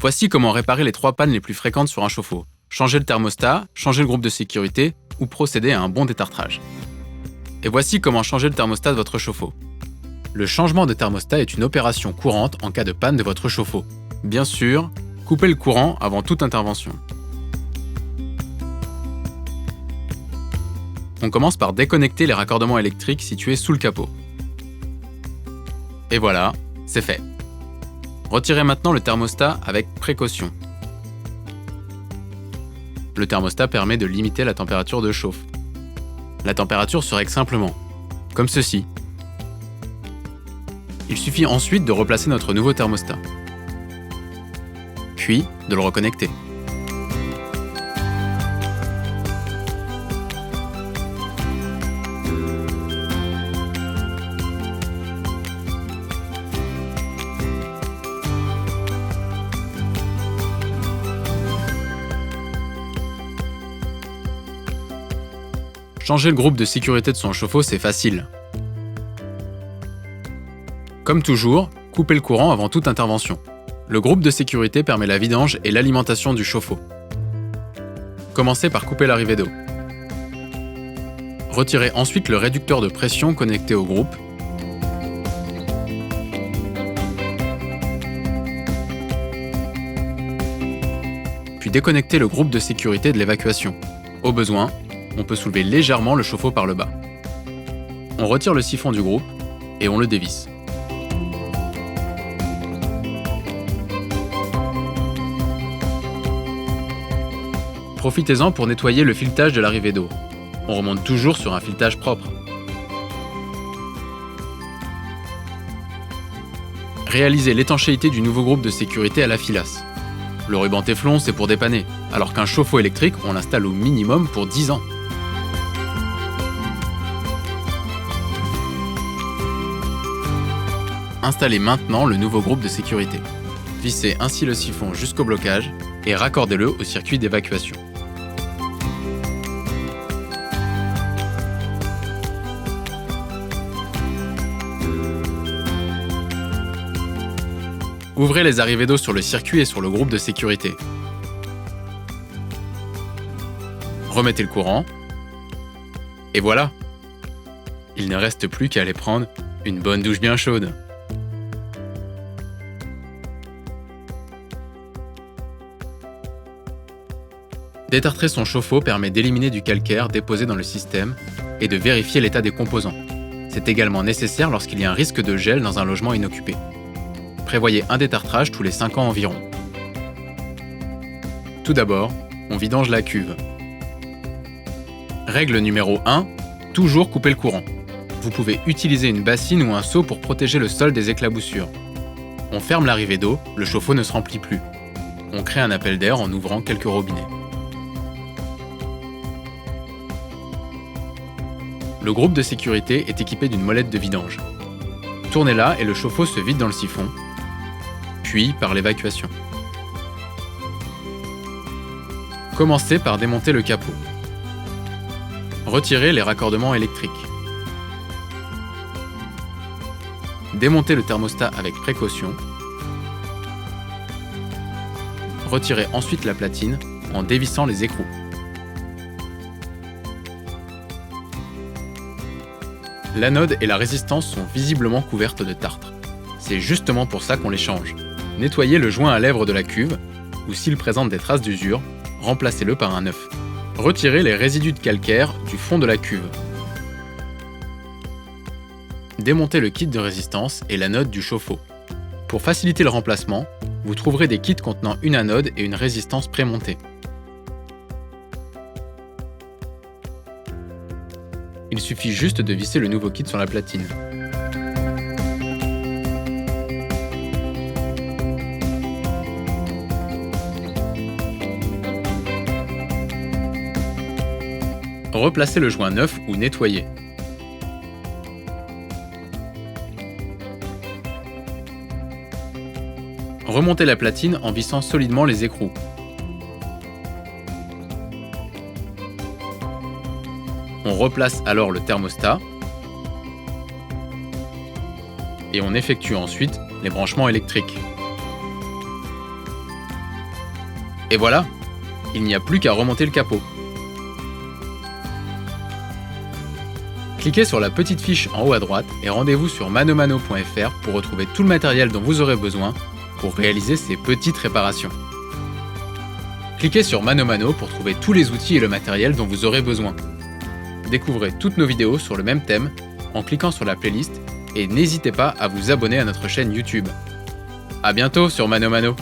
Voici comment réparer les 3 pannes les plus fréquentes sur un chauffe-eau. Changer le thermostat, changer le groupe de sécurité ou procéder à un bon détartrage. Et voici comment changer le thermostat de votre chauffe-eau. Le changement de thermostat est une opération courante en cas de panne de votre chauffe-eau. Bien sûr, coupez le courant avant toute intervention. On commence par déconnecter les raccordements électriques situés sous le capot. Et voilà, c'est fait. Retirez maintenant le thermostat avec précaution. Le thermostat permet de limiter la température de chauffe. La température se règle simplement, comme ceci. Il suffit ensuite de replacer notre nouveau thermostat, puis de le reconnecter. Changer le groupe de sécurité de son chauffe-eau, c'est facile. Comme toujours, coupez le courant avant toute intervention. Le groupe de sécurité permet la vidange et l'alimentation du chauffe-eau. Commencez par couper l'arrivée d'eau. Retirez ensuite le réducteur de pression connecté au groupe. Puis déconnectez le groupe de sécurité de l'évacuation. Au besoin, on peut soulever légèrement le chauffe-eau par le bas. On retire le siphon du groupe et on le dévisse. Profitez-en pour nettoyer le filetage de l'arrivée d'eau. On remonte toujours sur un filetage propre. Réalisez l'étanchéité du nouveau groupe de sécurité à la filasse. Le ruban téflon, c'est pour dépanner, alors qu'un chauffe-eau électrique, on l'installe au minimum pour 10 ans. Installez maintenant le nouveau groupe de sécurité. Vissez ainsi le siphon jusqu'au blocage et raccordez-le au circuit d'évacuation. Ouvrez les arrivées d'eau sur le circuit et sur le groupe de sécurité. Remettez le courant. Et voilà! Il ne reste plus qu'à aller prendre une bonne douche bien chaude. Détartrer son chauffe-eau permet d'éliminer du calcaire déposé dans le système et de vérifier l'état des composants. C'est également nécessaire lorsqu'il y a un risque de gel dans un logement inoccupé. Prévoyez un détartrage tous les 5 ans environ. Tout d'abord, on vidange la cuve. Règle numéro 1, toujours couper le courant. Vous pouvez utiliser une bassine ou un seau pour protéger le sol des éclaboussures. On ferme l'arrivée d'eau, le chauffe-eau ne se remplit plus. On crée un appel d'air en ouvrant quelques robinets. Le groupe de sécurité est équipé d'une molette de vidange. Tournez-la et le chauffe-eau se vide dans le siphon, puis par l'évacuation. Commencez par démonter le capot. Retirez les raccordements électriques. Démontez le thermostat avec précaution. Retirez ensuite la platine en dévissant les écrous. L'anode et la résistance sont visiblement couvertes de tartre. C'est justement pour ça qu'on les change. Nettoyez le joint à lèvres de la cuve, ou s'il présente des traces d'usure, remplacez-le par un neuf. Retirez les résidus de calcaire du fond de la cuve. Démontez le kit de résistance et l'anode du chauffe-eau. Pour faciliter le remplacement, vous trouverez des kits contenant une anode et une résistance prémontée. Il suffit juste de visser le nouveau kit sur la platine. Replacez le joint neuf ou nettoyé. Remontez la platine en vissant solidement les écrous. On replace alors le thermostat et on effectue ensuite les branchements électriques. Et voilà, il n'y a plus qu'à remonter le capot. Cliquez sur la petite fiche en haut à droite et rendez-vous sur manomano.fr pour retrouver tout le matériel dont vous aurez besoin pour réaliser ces petites réparations. Cliquez sur ManoMano pour trouver tous les outils et le matériel dont vous aurez besoin. Découvrez toutes nos vidéos sur le même thème en cliquant sur la playlist et n'hésitez pas à vous abonner à notre chaîne YouTube. À bientôt sur ManoMano.